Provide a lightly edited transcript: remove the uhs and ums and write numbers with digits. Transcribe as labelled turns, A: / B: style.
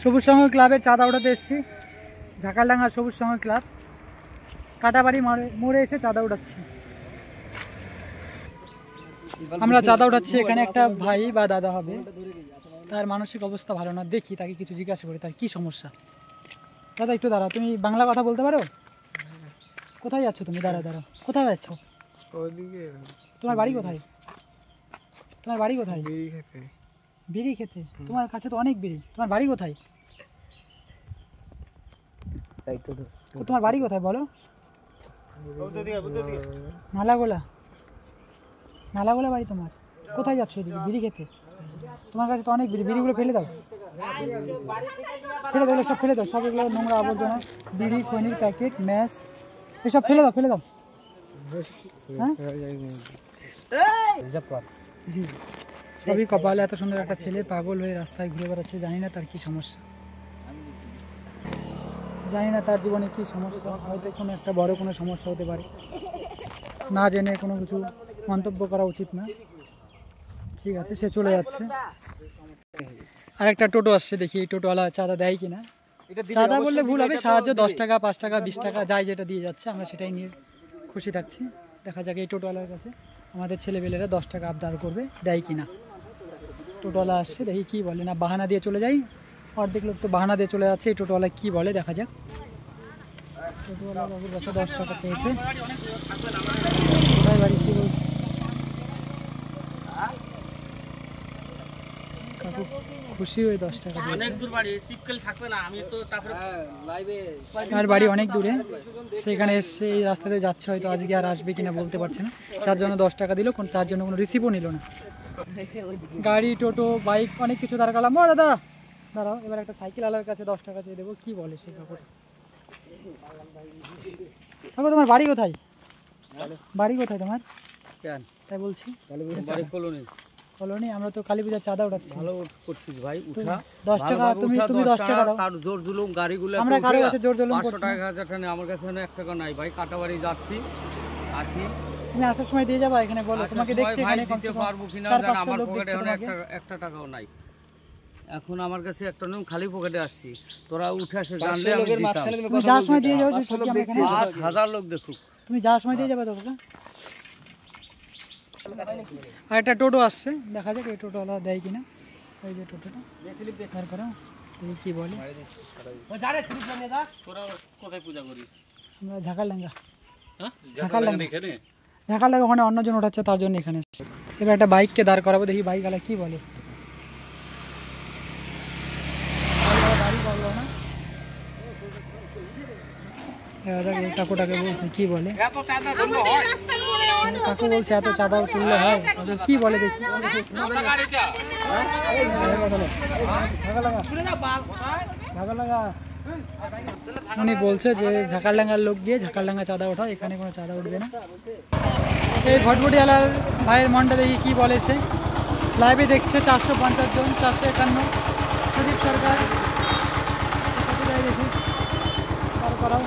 A: সবুজ সংঘ ক্লাবের চাঁদা উঠাতে এসেছি। ঝাঁকারডাঙ্গা সবুজ সংঘ ক্লাব কাটাবাড়ি মোড়ে এসে চাঁদা উঠাচ্ছি। আমরা চাঁদা উঠাচ্ছি। এখানে একটা ভাই বা দাদা হবে, তার মানসিক অবস্থা ভালো না, দেখি তাকে কিছু জিজ্ঞাসা করি তার কি সমস্যা। দাদা একটু দাঁড়াও, তুমি বাংলা কথা বলতে পারো? কোথায় যাচ্ছ তুমি? দাঁড়াও দাঁড়াও, কোথায় যাচ্ছ? তোমার বাড়ি কোথায়? তোমার বাড়ি কোথায়? বিড়ি খেতে? তোমার কাছে তো অনেক বিড়ি। তোমার বাড়ি কোথায়? তোমার বাড়ি কোথায় বলো? নালাগোলা? নালাগোলা বাড়ি তোমার? কোথায় যাচ্ছ এদিকে বিড়ি খেতে? তোমার কাছে তো অনেক বিড়ি। বিড়িগুলো ফেলে দাও, ফেলে দাও, সব ফেলে দাও। সব এগুলো নোংরা আবর্জনা, বিড়ি, খৈনির প্যাকেট, ম্যাশ, এসব ফেলে দাও, ফেলে দাও। হ্যাঁ সবই কপালে। এত সুন্দর একটা ছেলে পাগল হয়ে রাস্তায় ঘুরে বেড়াচ্ছে, জানি না তার কি সমস্যা, জানি না তার জীবনে কি সমস্যা। হয়তো কোনো একটা বড় কোনো সমস্যা হতে পারে, না জেনে কোনো কিছু মন্তব্য করা উচিত না। ঠিক আছে, সে চলে যাচ্ছে। আর একটা টোটো আসছে, দেখি এই টোটোওয়ালা চাঁদা দেয় কিনা। চাঁদা বললে ভুল হবে, সাহায্য 10 টাকা, 5 টাকা, 20 টাকা যাই যেটা দিয়ে যাচ্ছে, আমরা সেটাই নিয়ে খুশি থাকছি। দেখা যাক এই টোটোওয়ালার কাছে আমাদের ছেলেবেলেরা 10 টাকা আবদার করবে, দেয় কিনা। টোটোওয়ালা আসছে, দেখি কি বলে। না বাহানা দিয়ে চলে যাই, অর্ধেক লোক তো বাহানা দিয়ে চলে যাচ্ছে। এই টোটোওয়ালা কি বলে দেখা যাক। টোটোওয়ালা বাবুর কাছে 10 টাকা চেয়েছে, কোথায় বাড়ি কি বলছে। কাকু খুশি হয়ে 10 টাকা দিয়েছে। আর বাড়ি অনেক দূরে, সেখানে এসে এই রাস্তাতে যাচ্ছে, হয়তো আজকে আর আসবে কিনা বলতে পারছে না। তার জন্য 10 টাকা দিল, তার জন্য কোনো রিসিভও নিল না। গাড়ি, টোটো, বাইক অনেক কিছু দাঁড় করালাম। দাদা দাঁড়াও, এবার একটা সাইকেল আলার কাছে 10 টাকা চেয়ে দেবো, কি বলে সে কাকুটা। কাকু তোমার বাড়ি কোথায়? বাড়ি কোথায় তোমার? তাই বলছি কলোনি। আমরা তো কালী পূজার চাঁদা উঠাচ্ছি। ভালো করছিস ভাই, উঠা 10 টাকা। তুমি 10 টাকা দাও। তার জোর জুলুম গাড়িগুলো আমরা কারো কাছে জোর জুলুম করছি। 500 টাকা 1000 টাকা আমার কাছে 1 টাকা নাই ভাই। কাটাবাড়ি যাচ্ছি, আসি। তুমি আসার সময় দিয়ে যাবা, এখানে বলো তোমাকে দেখছি এখানে কম দিতে পারবো কিনা জানি। আমার পকেটে একটা টাকাও নাই এখন, আমার কাছে একটা নিয়ম খালি পকেটে আসছি। তোরা উঠে আসে জানলে আমি দিতাম। তুমি যাওয়ার সময় দিয়ে যাও, 5000 লোক দেখুক। তুমি যাওয়ার সময় দিয়ে যাবে তো ওকে। আর একটা টোটো আসছে, দেখা যাক এই টোটোওয়ালা দেয় কিনা। ওই যে টোটোটা দেখার পরে দেখি কি বলে। আমরা ঝাঁকারডাঙ্গা, ঝাঁকারডাঙ্গা ওখানে অন্যজন ওঠাচ্ছে, তার জন্য এখানে এসেছে। এবার একটা বাইককে দাঁড় করাবো, দেখি বাইকওয়ালা কি বলে। এই কাকুটাকে বলছে কি বলে। কাকু বলছে এত চাঁদা তুললে হয়, কি বলে দেখি। উনি বলছে যে ঝাঁকারডাঙ্গার লোক গিয়ে ঝাঁকারডাঙ্গা চাঁদা ওঠা, এখানে কোনো চাঁদা উঠবে না। এই ভটভটিয়ালার ভাইয়ের মনটা দেখি কি বলে। সে লাইভে দেখছে 450 জন, 451। সুদীপ সরকার দেখি করাও।